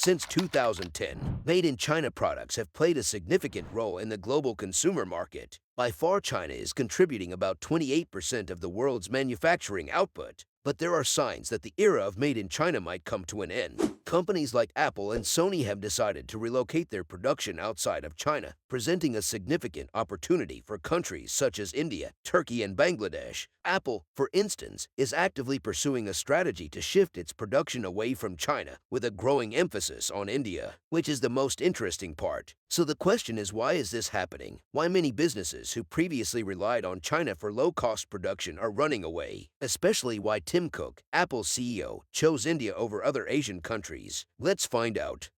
Since 2010, made-in-China products have played a significant role in the global consumer market. By far, China is contributing about 28% of the world's manufacturing output. But there are signs that the era of made-in-China might come to an end. Companies like Apple and Sony have decided to relocate their production outside of China, presenting a significant opportunity for countries such as India, Turkey, and Bangladesh. Apple, for instance, is actively pursuing a strategy to shift its production away from China, with a growing emphasis on India, which is the most interesting part. So the question is, why is this happening? Why many businesses who previously relied on China for low-cost production are running away? Especially why Tim Cook, Apple's CEO, chose India over other Asian countries. Let's find out.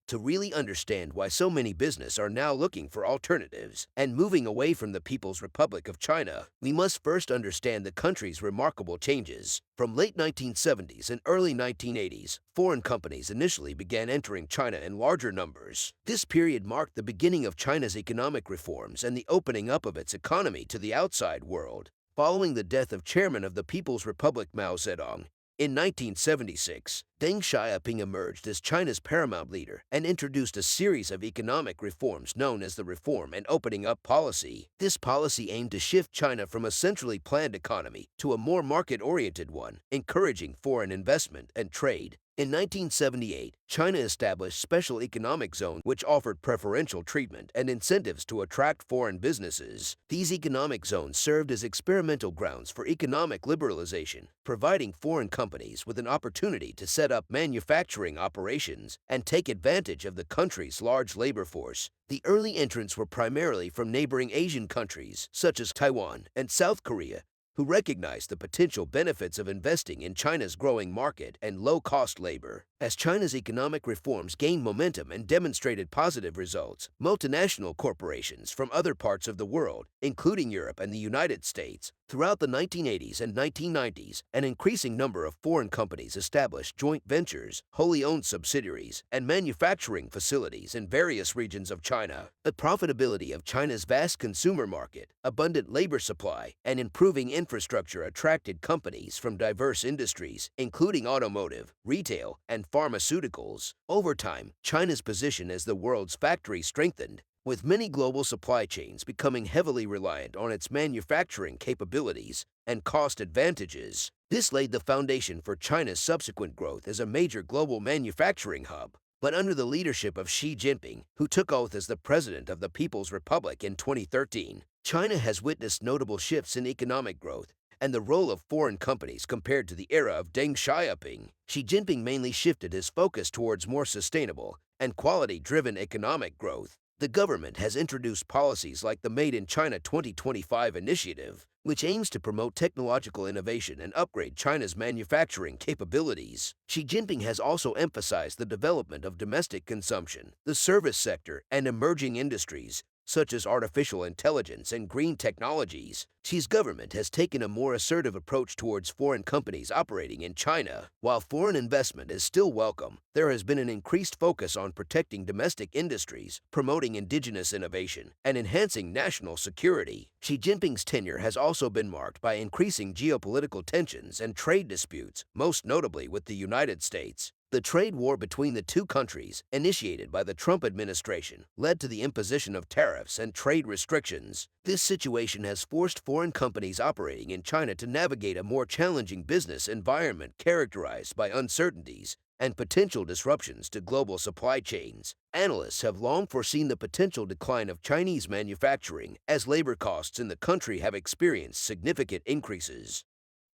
To really understand why so many businesses are now looking for alternatives and moving away from the People's Republic of China, we must first understand the country's remarkable changes. From late 1970s and early 1980s, foreign companies initially began entering China in larger numbers. This period marked the beginning of China's economic reforms and the opening up of its economy to the outside world. Following the death of Chairman of the People's Republic Mao Zedong, in 1976, Deng Xiaoping emerged as China's paramount leader and introduced a series of economic reforms known as the Reform and Opening Up Policy. This policy aimed to shift China from a centrally planned economy to a more market-oriented one, encouraging foreign investment and trade. In 1978, China established special economic zones which offered preferential treatment and incentives to attract foreign businesses. These economic zones served as experimental grounds for economic liberalization, providing foreign companies with an opportunity to set up manufacturing operations and take advantage of the country's large labor force. The early entrants were primarily from neighboring Asian countries, such as Taiwan and South Korea, who recognized the potential benefits of investing in China's growing market and low-cost labor. As China's economic reforms gained momentum and demonstrated positive results, multinational corporations from other parts of the world, including Europe and the United States, throughout the 1980s and 1990s, an increasing number of foreign companies established joint ventures, wholly owned subsidiaries, and manufacturing facilities in various regions of China. The profitability of China's vast consumer market, abundant labor supply, and improving infrastructure attracted companies from diverse industries, including automotive, retail, and pharmaceuticals. Over time, China's position as the world's factory strengthened, with many global supply chains becoming heavily reliant on its manufacturing capabilities and cost advantages. This laid the foundation for China's subsequent growth as a major global manufacturing hub. But under the leadership of Xi Jinping, who took oath as the President of the People's Republic in 2013, China has witnessed notable shifts in economic growth and the role of foreign companies compared to the era of Deng Xiaoping. Xi Jinping mainly shifted his focus towards more sustainable and quality-driven economic growth. The government has introduced policies like the Made in China 2025 initiative, which aims to promote technological innovation and upgrade China's manufacturing capabilities. Xi Jinping has also emphasized the development of domestic consumption, the service sector, and emerging industries, such as artificial intelligence and green technologies. Xi's government has taken a more assertive approach towards foreign companies operating in China. While foreign investment is still welcome, there has been an increased focus on protecting domestic industries, promoting indigenous innovation, and enhancing national security. Xi Jinping's tenure has also been marked by increasing geopolitical tensions and trade disputes, most notably with the United States. The trade war between the two countries, initiated by the Trump administration, led to the imposition of tariffs and trade restrictions. This situation has forced foreign companies operating in China to navigate a more challenging business environment characterized by uncertainties and potential disruptions to global supply chains. Analysts have long foreseen the potential decline of Chinese manufacturing as labor costs in the country have experienced significant increases.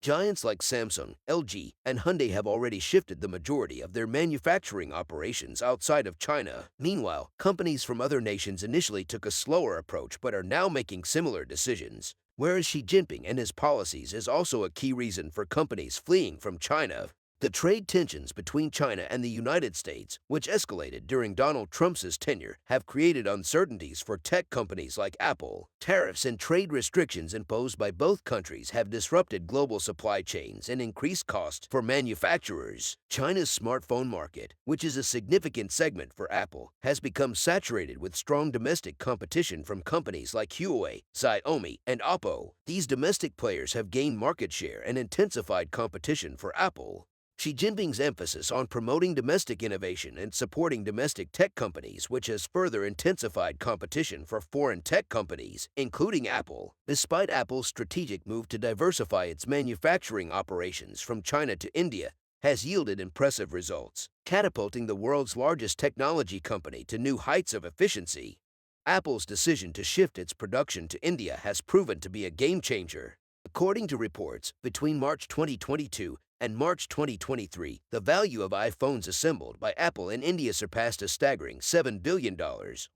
Giants like Samsung, LG, and Hyundai have already shifted the majority of their manufacturing operations outside of China. Meanwhile, companies from other nations initially took a slower approach but are now making similar decisions. Whereas Xi Jinping and his policies is also a key reason for companies fleeing from China. The trade tensions between China and the United States, which escalated during Donald Trump's tenure, have created uncertainties for tech companies like Apple. Tariffs and trade restrictions imposed by both countries have disrupted global supply chains and increased costs for manufacturers. China's smartphone market, which is a significant segment for Apple, has become saturated with strong domestic competition from companies like Huawei, Xiaomi, and Oppo. These domestic players have gained market share and intensified competition for Apple. Xi Jinping's emphasis on promoting domestic innovation and supporting domestic tech companies, which has further intensified competition for foreign tech companies, including Apple. Despite Apple's strategic move to diversify its manufacturing operations from China to India, has yielded impressive results, catapulting the world's largest technology company to new heights of efficiency. Apple's decision to shift its production to India has proven to be a game changer. According to reports, between March 2022 and March 2023, the value of iPhones assembled by Apple in India surpassed a staggering $7 billion.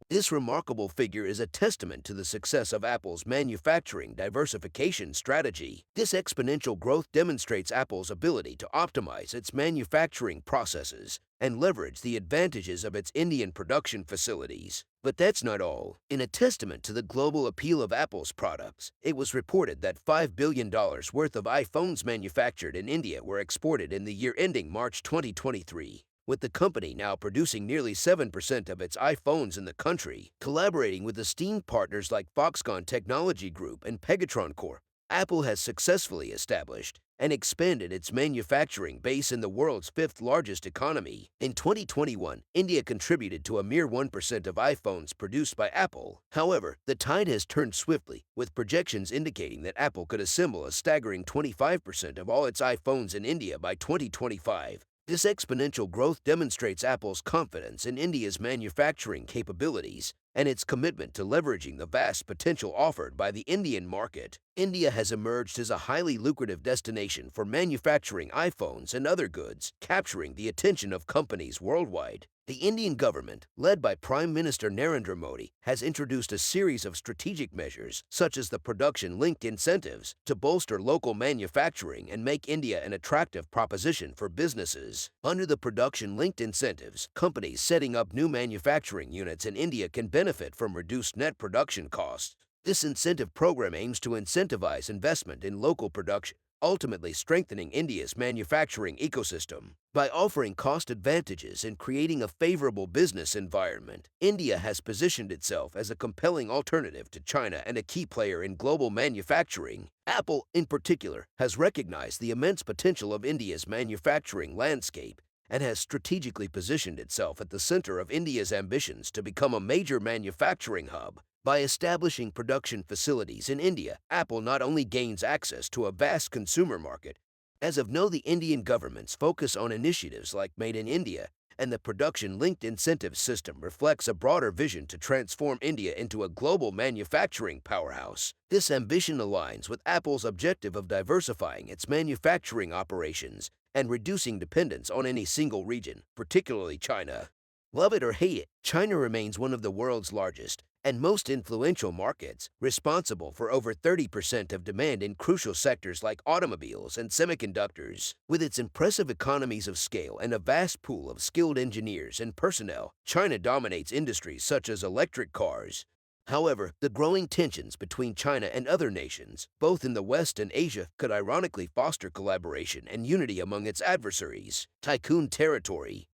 This remarkable figure is a testament to the success of Apple's manufacturing diversification strategy. This exponential growth demonstrates Apple's ability to optimize its manufacturing processes and leverage the advantages of its Indian production facilities. But that's not all. In a testament to the global appeal of Apple's products, it was reported that $5 billion worth of iPhones manufactured in India were exported in the year ending March 2023, with the company now producing nearly 7% of its iPhones in the country. Collaborating with esteemed partners like Foxconn Technology Group and Pegatron Corp, Apple has successfully established and expanded its manufacturing base in the world's fifth largest economy. In 2021, India contributed to a mere 1% of iPhones produced by Apple. However, the tide has turned swiftly, with projections indicating that Apple could assemble a staggering 25% of all its iPhones in India by 2025. This exponential growth demonstrates Apple's confidence in India's manufacturing capabilities and its commitment to leveraging the vast potential offered by the Indian market. India has emerged as a highly lucrative destination for manufacturing iPhones and other goods, capturing the attention of companies worldwide. The Indian government, led by Prime Minister Narendra Modi, has introduced a series of strategic measures, such as the production-linked incentives, to bolster local manufacturing and make India an attractive proposition for businesses. Under the production-linked incentives, companies setting up new manufacturing units in India can benefit from reduced net production costs. This incentive program aims to incentivize investment in local production, ultimately strengthening India's manufacturing ecosystem. By offering cost advantages and creating a favorable business environment, India has positioned itself as a compelling alternative to China and a key player in global manufacturing. Apple, in particular, has recognized the immense potential of India's manufacturing landscape and has strategically positioned itself at the center of India's ambitions to become a major manufacturing hub. By establishing production facilities in India, Apple not only gains access to a vast consumer market. As of now, the Indian government's focus on initiatives like Made in India and the production-linked incentive system reflects a broader vision to transform India into a global manufacturing powerhouse. This ambition aligns with Apple's objective of diversifying its manufacturing operations and reducing dependence on any single region, particularly China. Love it or hate it, China remains one of the world's largest and most influential markets, responsible for over 30% of demand in crucial sectors like automobiles and semiconductors. With its impressive economies of scale and a vast pool of skilled engineers and personnel, China dominates industries such as electric cars. However, the growing tensions between China and other nations, both in the West and Asia, could ironically foster collaboration and unity among its adversaries. Tycoon territory.